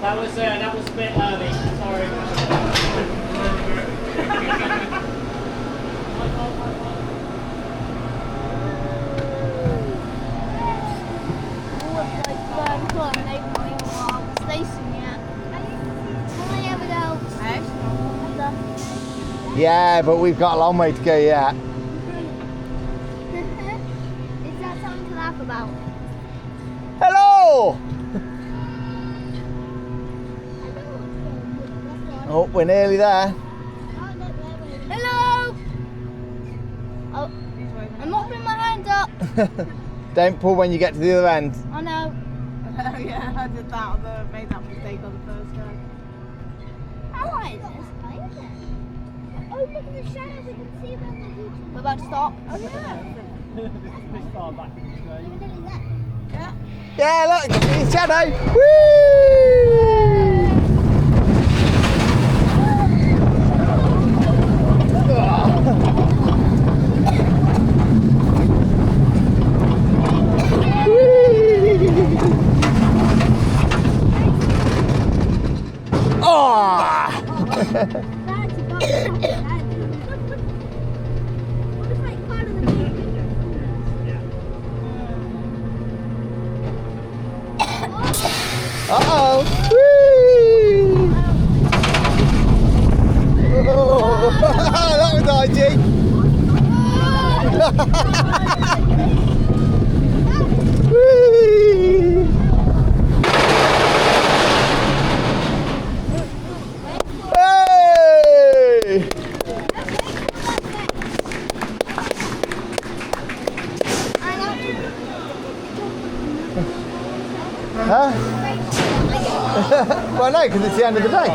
That was a bit early. Sorry. Yeah, but we've got a long way to go yet. Is that something to laugh about? Hello! Oh, we're nearly there. Hello! Oh, I'm not putting my hands up. Don't pull when you get to the other end. I know. Oh yeah, I did that. Made that mistake on the first go. How high is this? Oh, look at the shadow. We can see around the beach. We're about to stop. Oh yeah. This far back in the train. Yeah. Yeah, look, it's shadow. Woo! Uh-oh! Whee! Oh, that was dodgy! Whee! Hey! Huh? Well, no, because it's the end of the day.